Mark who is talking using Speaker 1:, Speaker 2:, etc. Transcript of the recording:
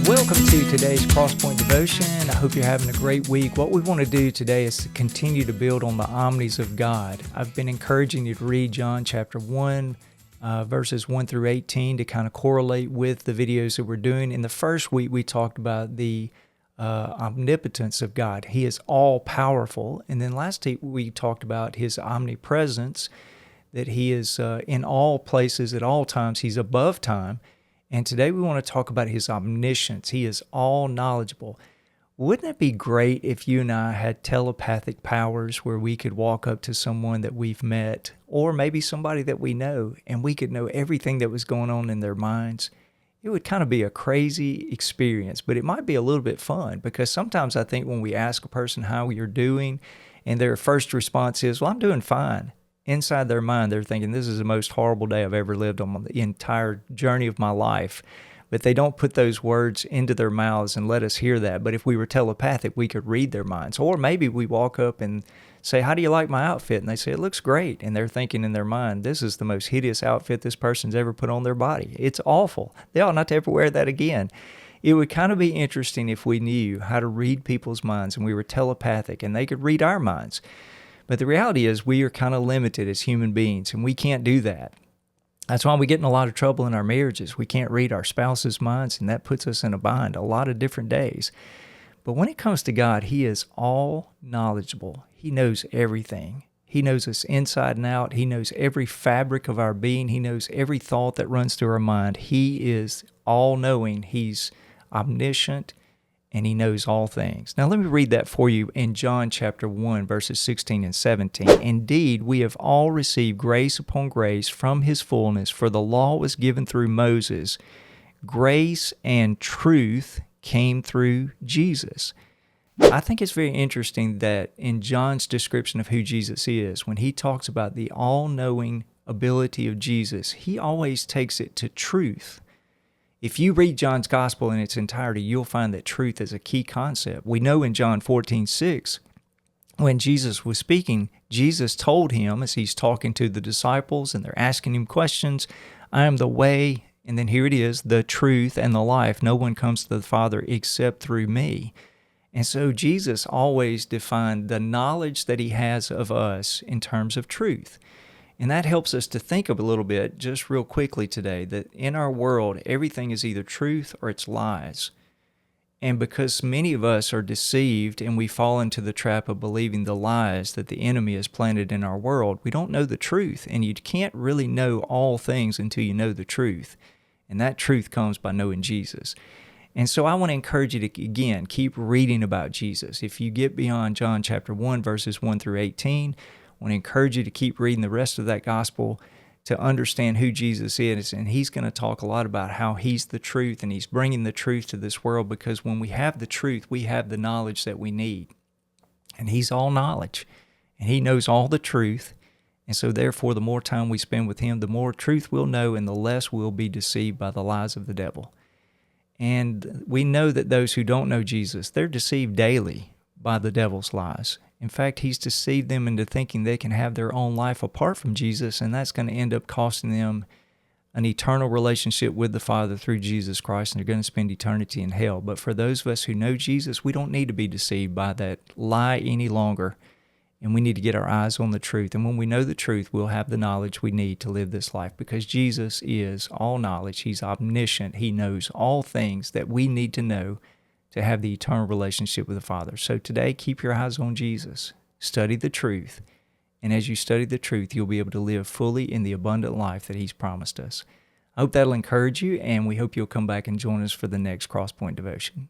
Speaker 1: Welcome to today's Crosspoint Devotion. I hope you're having a great week. What we want to do today is to continue to build on the omnis of God. I've been encouraging you to read John chapter 1, verses 1 through 18 to kind of correlate with the videos that we're doing. In the first week, we talked about the omnipotence of God. He is all-powerful. And then last week, we talked about His omnipresence, that He is in all places at all times. He's above time. And today we want to talk about His omniscience. He is all knowledgeable. Wouldn't it be great if you and I had telepathic powers where we could walk up to someone that we've met, or maybe somebody that we know, and we could know everything that was going on in their minds? It would kind of be a crazy experience, but it might be a little bit fun, because sometimes I think when we ask a person how you're doing, and their first response is, well, I'm doing fine. Inside their mind, they're thinking, this is the most horrible day I've ever lived on the entire journey of my life. But they don't put those words into their mouths and let us hear that. But if we were telepathic, we could read their minds. Or maybe we walk up and say, how do you like my outfit? And they say, it looks great. And they're thinking in their mind, this is the most hideous outfit this person's ever put on their body. It's awful. They ought not to ever wear that again. It would kind of be interesting if we knew how to read people's minds and we were telepathic and they could read our minds. But the reality is we are kind of limited as human beings, and we can't do that. That's why we get in a lot of trouble in our marriages. We can't read our spouse's minds, and that puts us in a bind a lot of different days. But when it comes to God, He is all knowledgeable. He knows everything. He knows us inside and out. He knows every fabric of our being. He knows every thought that runs through our mind. He is all-knowing. He's omniscient, and He knows all things. Now let me read that for you in John chapter 1, verses 16 and 17. Indeed, we have all received grace upon grace from His fullness, for the law was given through Moses. Grace and truth came through Jesus. I think it's very interesting that in John's description of who Jesus is, when he talks about the all-knowing ability of Jesus, he always takes it to truth. If you read John's gospel in its entirety, you'll find that truth is a key concept. We know in John 14:6, when Jesus was speaking, Jesus told him, as he's talking to the disciples and they're asking him questions, I am the way, and then here it is, the truth and the life. No one comes to the Father except through me. And so Jesus always defined the knowledge that He has of us in terms of truth. And that helps us to think of a little bit, just real quickly today, that in our world, everything is either truth or it's lies. And because many of us are deceived and we fall into the trap of believing the lies that the enemy has planted in our world, we don't know the truth. And you can't really know all things until you know the truth. And that truth comes by knowing Jesus. And so I want to encourage you to, again, keep reading about Jesus. If you get beyond John chapter 1, verses 1 through 18, I want to encourage you to keep reading the rest of that gospel to understand who Jesus is. And He's going to talk a lot about how He's the truth and He's bringing the truth to this world, because when we have the truth, we have the knowledge that we need. And He's all knowledge, and He knows all the truth. And so therefore, the more time we spend with Him, the more truth we'll know and the less we'll be deceived by the lies of the devil. And we know that those who don't know Jesus, they're deceived daily by the devil's lies. In fact, he's deceived them into thinking they can have their own life apart from Jesus, and that's going to end up costing them an eternal relationship with the Father through Jesus Christ, and they're going to spend eternity in hell. But for those of us who know Jesus, we don't need to be deceived by that lie any longer, and we need to get our eyes on the truth. And when we know the truth, we'll have the knowledge we need to live this life, because Jesus is all knowledge. He's omniscient. He knows all things that we need to know to have the eternal relationship with the Father. So today, keep your eyes on Jesus. Study the truth. And as you study the truth, you'll be able to live fully in the abundant life that He's promised us. I hope that'll encourage you, and we hope you'll come back and join us for the next Crosspoint Devotion.